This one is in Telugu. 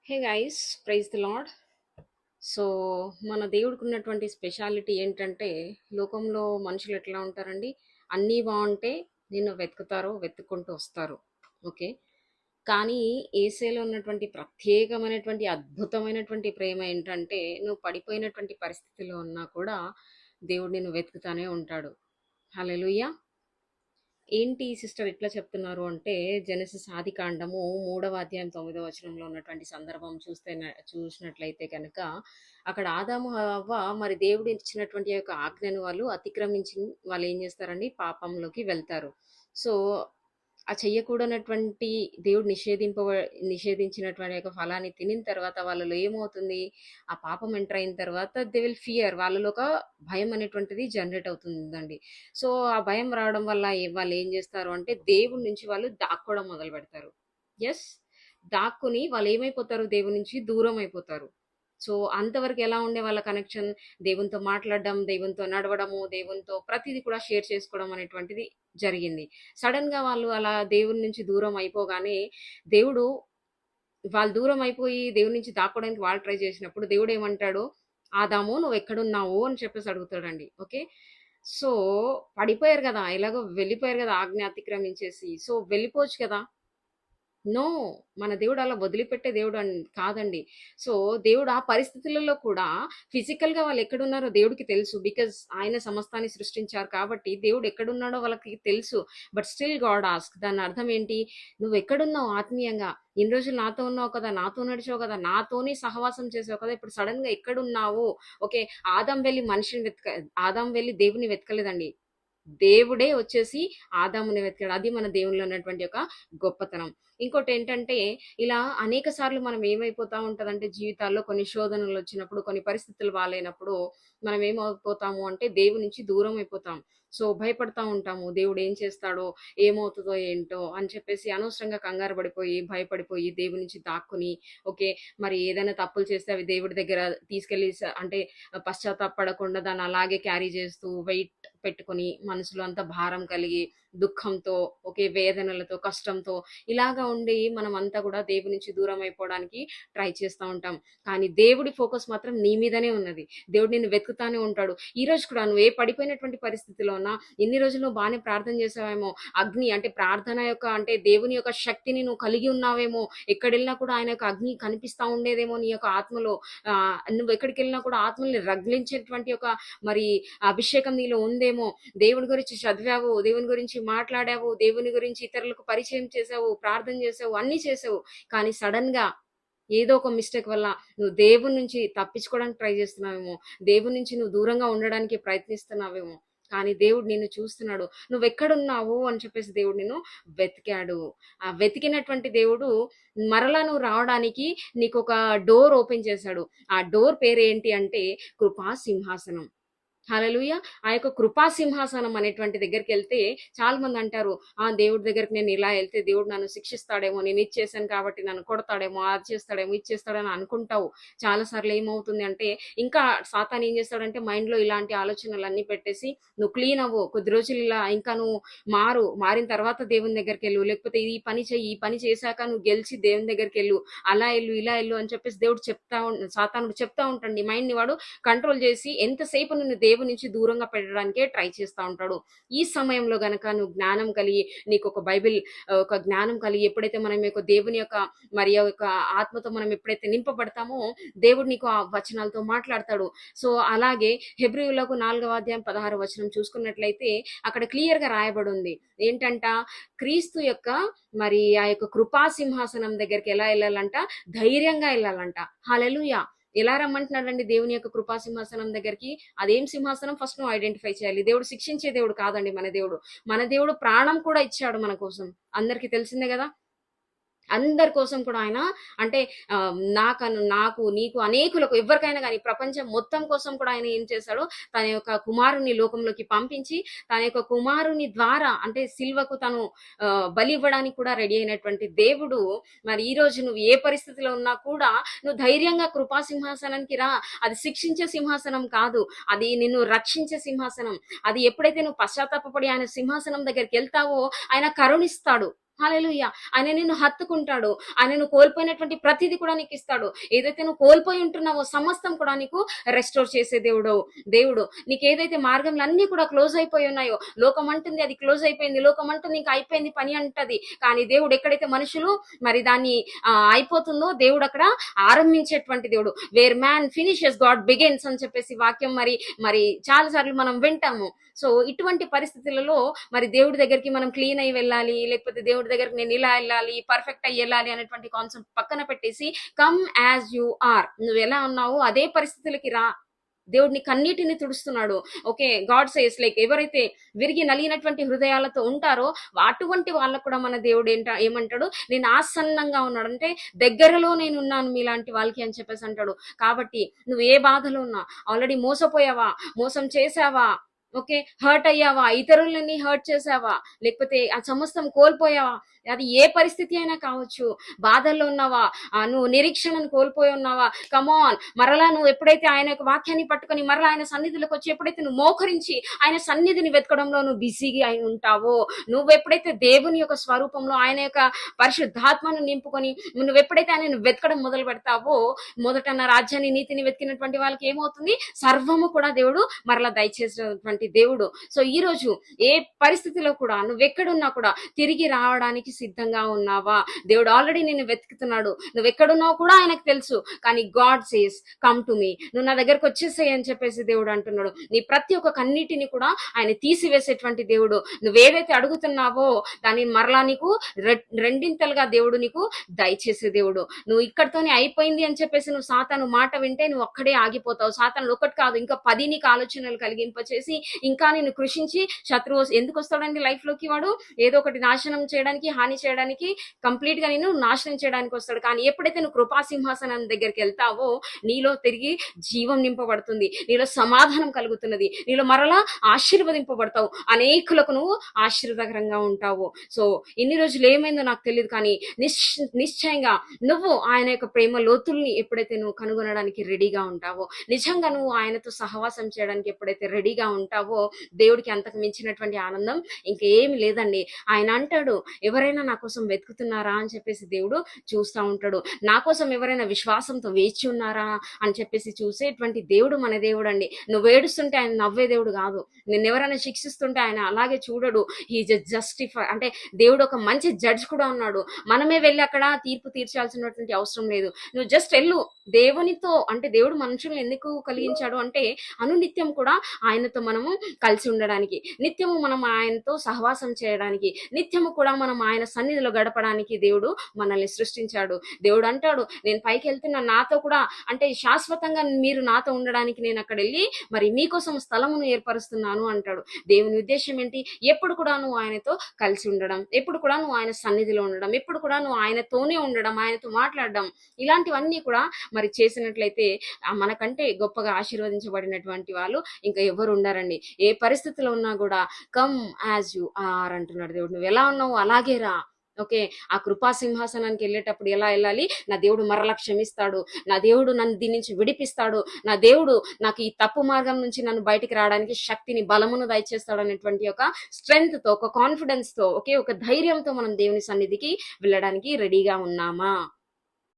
Hey guys, praise the lord. So మన దేవుడికి ఉన్నటువంటి స్పెషాలిటీ ఏంటంటే, లోకంలో మనుషులు ఎట్లా ఉంటారండి, అన్నీ బాగుంటే నిన్ను వెతుకుతారు, వెతుక్కుంటూ వస్తారు. ఓకే. కానీ ఏసేలో ఉన్నటువంటి ప్రత్యేకమైనటువంటి అద్భుతమైనటువంటి ప్రేమ ఏంటంటే, నువ్వు పడిపోయినటువంటి పరిస్థితిలో ఉన్నా కూడా దేవుడు నిన్ను వెతుకుతానే ఉంటాడు. హల్లెలూయా. ఏంటి సిస్టర్ ఇట్లా చెప్తున్నారు అంటే, జెనెసిస్ ఆదికాండము 3వ అధ్యాయం 9వ వచనంలో ఉన్నటువంటి సందర్భం చూసినట్లయితే కనుక, అక్కడ ఆదాము హవ్వ మరి దేవుడు ఇచ్చినటువంటి యొక్క ఆజ్ఞను వాళ్ళు అతిక్రమించి వాళ్ళు ఏం చేస్తారండి, పాపంలోకి వెళ్తారు. సో ఆ చెయ్యకూడనటువంటి దేవుడు నిషేధించినటువంటి యొక్క ఫలాన్ని తినిన తర్వాత వాళ్ళలో ఏమవుతుంది, ఆ పాపం ఎంటర్ అయిన తర్వాత దే విల్ ఫియర్, వాళ్ళలో ఒక భయం అనేటువంటిది జనరేట్ అవుతుందండి. సో ఆ భయం రావడం వల్ల వాళ్ళు ఏం చేస్తారు అంటే, దేవుడి నుంచి వాళ్ళు దాక్కోవడం మొదలు పెడతారు. ఎస్, దాక్కుని వాళ్ళు ఏమైపోతారు, దేవుడి నుంచి దూరం అయిపోతారు. సో అంతవరకు ఎలా ఉండే వాళ్ళ కనెక్షన్, దేవునితో మాట్లాడడం, దేవునితో నడవడము, దేవునితో ప్రతిదీ కూడా షేర్ చేసుకోవడం అనేటువంటిది జరిగింది. సడన్ గా వాళ్ళు అలా దేవుని నుంచి దూరం అయిపోగానే, దేవుడు వాళ్ళు దూరం అయిపోయి దేవుని నుంచి దాక్కోవడానికి వాళ్ళు ట్రై చేసినప్పుడు దేవుడు ఏమంటాడు, ఆదాము నువ్వు ఎక్కడున్నావు అని చెప్పేసి అడుగుతాడండి. ఓకే. సో పడిపోయారు కదా, ఎలాగో వెళ్ళిపోయారు కదా ఆజ్ఞ అతిక్రమించేసి, సో వెళ్ళిపోవచ్చు కదా. నో, మన దేవుడు అలా వదిలిపెట్టే దేవుడు కాదండి. సో దేవుడు ఆ పరిస్థితులలో కూడా ఫిజికల్గా వాళ్ళు ఎక్కడున్నారో దేవుడికి తెలుసు. బికాజ్ ఆయన సమస్తాన్ని సృష్టించారు కాబట్టి దేవుడు ఎక్కడున్నాడో వాళ్ళకి తెలుసు. బట్ స్టిల్ గాడ్ ఆస్క్, దాని అర్థం ఏంటి, నువ్వు ఎక్కడున్నావు ఆత్మీయంగా, ఇన్ని రోజులు నాతో ఉన్నావు కదా, నాతో నడిచావు కదా, నాతోనే సహవాసం చేసావు కదా, ఇప్పుడు సడన్ గా ఎక్కడున్నావు. ఓకే. ఆదాం వెళ్ళి దేవుని వెతకలేదండి, దేవుడే వచ్చేసి ఆదాముని వెతికాడు. అది మన దేవునిలో ఉన్నటువంటి ఒక గొప్పతనం. ఇంకోటి ఏంటంటే, ఇలా అనేక సార్లు మనం ఏమైపోతా ఉంటదంటే, జీవితాల్లో కొన్ని శోధనలు వచ్చినప్పుడు, కొన్ని పరిస్థితులు బాగాలేనప్పుడు మనం ఏమైపోతాము అంటే దేవుని నుంచి దూరం అయిపోతాం. సో భయపడతా ఉంటాము, దేవుడు ఏం చేస్తాడో, ఏమవుతుందో ఏంటో అని చెప్పేసి అనవసరంగా కంగారు పడిపోయి, భయపడిపోయి దేవుని నుంచి దాక్కుని, ఓకే, మరి ఏదైనా తప్పులు చేస్తే అవి దేవుడి దగ్గర తీసుకెళ్ళి అంటే పశ్చాత్తాపడకుండా దాన్ని అలాగే క్యారీ చేస్తూ వెయిట్ పెట్టుకొని మనసులో అంతా భారం కలిగి దుఃఖంతో, ఒకే వేదనలతో, కష్టంతో ఇలాగా ఉండి మనం అంతా కూడా దేవుడి నుంచి దూరం అయిపోవడానికి ట్రై చేస్తూ ఉంటాం. కానీ దేవుడి ఫోకస్ మాత్రం నీ మీదనే ఉన్నది. దేవుడు నిన్ను వెతుకుతానే ఉంటాడు. ఈ రోజు కూడా నువ్వు ఏ పడిపోయినటువంటి పరిస్థితిలో ఉన్నా, ఎన్ని రోజులు నువ్వు బాగానే ప్రార్థన చేసావేమో, అగ్ని అంటే ప్రార్థన యొక్క అంటే దేవుని యొక్క శక్తిని నువ్వు కలిగి ఉన్నావేమో, ఎక్కడెళ్ళినా కూడా ఆయన యొక్క అగ్ని కనిపిస్తా ఉండేదేమో నీ యొక్క ఆత్మలో. నువ్వు ఎక్కడికి వెళ్ళినా కూడా ఆత్మల్ని రగిలించేటువంటి ఒక మరి అభిషేకం నీలో ఉందేమో. దేవుని గురించి చదివావు, దేవుని గురించి మాట్లాడావు, దేవుని గురించి ఇతరులకు పరిచయం చేసావు, ప్రార్థన చేసావు, అన్ని చేసావు. కానీ సడన్ గా ఏదో ఒక మిస్టేక్ వల్ల నువ్వు దేవుని నుంచి తప్పించుకోవడానికి ట్రై చేస్తున్నావేమో, దేవుని నుంచి నువ్వు దూరంగా ఉండడానికి ప్రయత్నిస్తున్నావేమో. కానీ దేవుడు నిన్ను చూస్తున్నాడు, నువ్వు ఎక్కడున్నావు అని చెప్పేసి దేవుడు నిన్ను వెతికాడు. ఆ వెతికినటువంటి దేవుడు మరలా నువ్వు రావడానికి నీకు ఒక డోర్ ఓపెన్ చేశాడు. ఆ డోర్ పేరు ఏంటి అంటే కృపా సింహాసనం. హల్లెలూయా. ఆ యొక్క కృపా సింహాసనం అనేటువంటి దగ్గరికి వెళ్తే చాలా మంది అంటారు, దేవుడి దగ్గరికి నేను ఇలా వెళ్తే దేవుడు నన్ను శిక్షిస్తాడేమో, నేను ఇది చేశాను కాబట్టి నన్ను కొడతాడేమో, అది చేస్తాడేమో, ఇది చేస్తాడని అనుకుంటావు. చాలా సార్లు ఏమవుతుంది అంటే, ఇంకా సాతాను ఏం చేస్తాడంటే మైండ్ లో ఇలాంటి ఆలోచనలన్నీ పెట్టేసి, నువ్వు క్లీన్ అవ్వు, కొద్ది రోజులు ఇలా ఇంకా నువ్వు మారిన తర్వాత దేవుని దగ్గరికి వెళ్ళు, లేకపోతే ఈ పని చెయ్యి, ఈ పని చేశాక నువ్వు గెలిచి దేవుని దగ్గరికి వెళ్ళు, అలా వెళ్ళు, ఇలా వెళ్ళు అని చెప్పేసి దేవుడు సాతానుడు చెప్తా ఉంటాడు. మైండ్ ని వాడు కంట్రోల్ చేసి ఎంతసేపు నిన్ను దేవుని నుంచి దూరంగా పెట్టడానికే ట్రై చేస్తూ ఉంటాడు. ఈ సమయంలో గనక నువ్వు జ్ఞానం కలిగి, నీకు ఒక బైబిల్ ఒక జ్ఞానం కలిగి, ఎప్పుడైతే మనం యొక్క దేవుని యొక్క మరి యొక్క ఆత్మతో మనం ఎప్పుడైతే నింపబడతామో, దేవుడు నీకు ఆ వచనాలతో మాట్లాడతాడు. సో అలాగే హెబ్రీయులకు 4వ అధ్యాయం 16వ వచనం చూసుకున్నట్లయితే అక్కడ క్లియర్ గా రాయబడి ఉంది ఏంటంట, క్రీస్తు యొక్క మరి ఆ యొక్క కృపా సింహాసనం దగ్గరికి ఎలా వెళ్ళాలంట, ధైర్యంగా వెళ్ళాలంట. హల్లెలూయా. ఎలా రమ్మంటున్నాడండి దేవుని యొక్క కృపా సింహాసనం దగ్గరికి? అదేం సింహాసనం ఫస్ట్ నువ్వు ఐడెంటిఫై చేయాలి. దేవుడు శిక్షించే దేవుడు కాదండి మన దేవుడు. మన దేవుడు ప్రాణం కూడా ఇచ్చాడు మన కోసం. అందరికీ తెలిసిందే కదా. అందరి కోసం కూడా ఆయన అంటే నాకు నీకు అనేకులకు ఎవరికైనా కానీ ప్రపంచం మొత్తం కోసం కూడా ఆయన ఏం చేశాడు, తన యొక్క కుమారుని లోకంలోకి పంపించి తన యొక్క కుమారుని ద్వారా అంటే సిల్వకు తను బలి ఇవ్వడానికి కూడా రెడీ అయినటువంటి దేవుడు. మరి ఈ రోజు నువ్వు ఏ పరిస్థితిలో ఉన్నా కూడా నువ్వు ధైర్యంగా కృపా సింహాసనానికి రా. అది శిక్షించే సింహాసనం కాదు, అది నిన్ను రక్షించే సింహాసనం. అది ఎప్పుడైతే నువ్వు పశ్చాత్తాపడి ఆయన సింహాసనం దగ్గరికి వెళ్తావో ఆయన కరుణిస్తాడు. హల్లెలూయా. ఆయన నిన్ను హత్తుకుంటాడు. ఆయన నువ్వు కోల్పోయినటువంటి ప్రతిది కూడా నీకు ఇస్తాడు. ఏదైతే నువ్వు కోల్పోయి ఉంటున్నావో సమస్తం కూడా నీకు రెస్టోర్ చేసే దేవుడు నీకు ఏదైతే మార్గంలో అన్ని కూడా క్లోజ్ అయిపోయి ఉన్నాయో, లోకం అంటుంది అది క్లోజ్ అయిపోయింది, లోకం అంటుంది ఇంకా అయిపోయింది పని అంటది. కానీ దేవుడు ఎక్కడైతే మనుషులు మరి దాన్ని అయిపోతుందో దేవుడు అక్కడ ఆరంభించేటువంటి దేవుడు. Wear man finishes God begins అని చెప్పేసి వాక్యం మరి మరి చాలా సార్లు మనం వింటాము. సో ఇటువంటి పరిస్థితులలో మరి దేవుడి దగ్గరికి మనం క్లీన్ అయ్యి వెళ్ళాలి, లేకపోతే దేవుడి దగ్గరికి నేను ఇలా వెళ్ళాలి, పర్ఫెక్ట్ అయ్యి వెళ్ళాలి అనేటువంటి కాన్సెప్ట్ పక్కన పెట్టేసి కమ్ యాజ్ యు ఆర్, నువ్వు ఎలా ఉన్నావో అదే పరిస్థితులకి రా. దేవుడిని కన్నీటిని తుడుస్తున్నాడు. ఓకే, గాడ్ సేస్ లైక్ ఎవరైతే విరిగి నలిగినటువంటి హృదయాలతో ఉంటారో అటువంటి వాళ్ళకు కూడా మన దేవుడు ఏమంటాడు, నేను ఆసన్నంగా ఉన్నాడు అంటే దగ్గరలో నేను ఉన్నాను మీలాంటి వాళ్ళకి అని చెప్పేసి అంటాడు. కాబట్టి నువ్వు ఏ బాధలో ఉన్నా, ఆల్రెడీ మోసపోయావా, మోసం చేసావా, ఓకే, హర్ట్ అయ్యావా, ఇతరులని హర్ట్ చేసావా, లేకపోతే ఆ సమస్తం కోల్పోయావా, అది ఏ పరిస్థితి అయినా కావచ్చు, బాధల్లో ఉన్నావా, నువ్వు నిరీక్షణను కోల్పోయి ఉన్నావా, కమాన్ మరలా నువ్వు ఎప్పుడైతే ఆయన యొక్క వాక్యాన్ని పట్టుకొని మరలా ఆయన సన్నిధిలోకి వచ్చి ఎప్పుడైతే నువ్వు మోకరించి ఆయన సన్నిధిని వెతకడంలో నువ్వు బిజీగా అయి ఉంటావో, నువ్వు ఎప్పుడైతే దేవుని యొక్క స్వరూపంలో ఆయన యొక్క పరిశుద్ధాత్మను నింపుకొని నువ్వు ఎప్పుడైతే ఆయనను వెతకడం మొదలు పెడతావో, మొదట నా రాజ్యాన్ని నీతిని వెతికినటువంటి వాళ్ళకి ఏమవుతుంది, సర్వము కూడా దేవుడు మరలా దయచేసినటువంటి దేవుడు. సో ఈ రోజు ఏ పరిస్థితిలో కూడా నువ్వెక్కడున్నా కూడా తిరిగి రావడానికి సిద్ధంగా ఉన్నావా? దేవుడు ఆల్రెడీ నిన్ను వెతుకుతున్నాడు. నువ్వు ఎక్కడున్నావు కూడా ఆయనకు తెలుసు. కానీ God says come to me, నువ్వు నా దగ్గరకు వచ్చేసేయి అని చెప్పేసి దేవుడు అంటున్నాడు. నీ ప్రతి ఒక్క కన్నీటిని కూడా ఆయన తీసివేసేటువంటి దేవుడు. నువ్వేదైతే అడుగుతున్నావో దాన్ని మరలా నీకు రెండింతలుగా దేవుడు నీకు దయచేసే దేవుడు. నువ్వు ఇక్కడితోనే అయిపోయింది అని చెప్పేసి నువ్వు సాతాను మాట వింటే నువ్వు అక్కడే ఆగిపోతావు. సాతాను ఒకటి కాదు ఇంకా 10 నీకు ఆలోచనలు కలిగింపచేసి ఇంకా నిన్ను కృషించి శత్రువు ఎందుకు వస్తాడండి లైఫ్ లోకి, వాడు ఏదో ఒకటి నాశనం చేయడానికి, హాని చేయడానికి, కంప్లీట్ గా నిన్ను నాశనం చేయడానికి వస్తాడు. కానీ ఎప్పుడైతే నువ్వు కృపాసింహాసనం దగ్గరికి వెళ్తావో నీలో తిరిగి జీవం నింపబడుతుంది, నీలో సమాధానం కలుగుతున్నది, నీలో మరలా ఆశీర్వదింపబడతావు, అనేకులకు నువ్వు ఆశీర్వాదకరంగా ఉంటావు. సో ఇన్ని రోజులు ఏమైందో నాకు తెలియదు, కానీ నిశ్చయంగా నువ్వు ఆయన యొక్క ప్రేమ లోతుల్ని ఎప్పుడైతే నువ్వు కనుగొనడానికి రెడీగా ఉంటావో, నిజంగా నువ్వు ఆయనతో సహవాసం చేయడానికి ఎప్పుడైతే రెడీగా ఉంటావో, దేవుడికి అంతకు మించినటువంటి ఆనందం ఇంకేమి లేదండి. ఆయన అంటాడు, ఎవరైనా నా కోసం వెతుకుతున్నారా అని చెప్పేసి దేవుడు చూస్తూ ఉంటాడు. నా కోసం ఎవరైనా విశ్వాసంతో వేచి ఉన్నారా అని చెప్పేసి చూసేటువంటి దేవుడు మన దేవుడు అండి. నువ్వు ఏడుస్తుంటే ఆయన నవ్వే దేవుడు కాదు. నిన్ను ఎవరైనా శిక్షిస్తుంటే ఆయన అలాగే చూడడు. హీ జస్టిఫై అంటే దేవుడు ఒక మంచి జడ్జ్ కూడా ఉన్నాడు. మనమే వెళ్ళి అక్కడ తీర్పు తీర్చాల్సినటువంటి అవసరం లేదు. నువ్వు జస్ట్ వెళ్ళు దేవునితో. అంటే దేవుడు మనుషులను ఎందుకు కలిగించాడు అంటే అనునిత్యం కూడా ఆయనతో మనము కలిసి ఉండడానికి, నిత్యము మనం ఆయనతో సహవాసం చేయడానికి, నిత్యము కూడా మనం ఆయన సన్నిధిలో గడపడానికి దేవుడు మనల్ని సృష్టించాడు. దేవుడు అంటాడు, నేను పైకి వెళ్తున్నా, నాతో కూడా అంటే శాశ్వతంగా మీరు నాతో ఉండడానికి నేను అక్కడ వెళ్ళి మరి మీకోసం స్థలమును ఏర్పరుస్తున్నాను అంటాడు. దేవుని ఉద్దేశం ఏంటి? ఎప్పుడు కూడా నువ్వు ఆయనతో కలిసి ఉండడం, ఎప్పుడు కూడా నువ్వు ఆయన సన్నిధిలో ఉండడం, ఎప్పుడు కూడా నువ్వు ఆయనతోనే ఉండడం, ఆయనతో మాట్లాడడం, ఇలాంటివన్నీ కూడా మరి చేసినట్లయితే మనకంటే గొప్పగా ఆశీర్వదించబడినటువంటి వాళ్ళు ఇంకా ఎవరు ఉండారండి. ఏ పరిస్థితిలో ఉన్నా కూడా కమ్ యాజ్ యు ఆర్ అంటున్నాడు దేవుడు. నువ్వు ఎలా ఉన్నావు అలాగే రా. ఓకే, ఆ కృపా సింహాసనానికి వెళ్ళేటప్పుడు ఎలా వెళ్ళాలి? నా దేవుడు మరలా క్షమిస్తాడు, నా దేవుడు నన్ను దీని నుంచి విడిపిస్తాడు, నా దేవుడు నాకు ఈ తప్పు మార్గం నుంచి నన్ను బయటికి రావడానికి శక్తిని, బలమును దయచేస్తాడు అనేటువంటి ఒక స్ట్రెంగ్త్ తో, ఒక కాన్ఫిడెన్స్ తో, ఓకే, ఒక ధైర్యంతో మనం దేవుని సన్నిధికి వెళ్ళడానికి రెడీగా ఉన్నామా?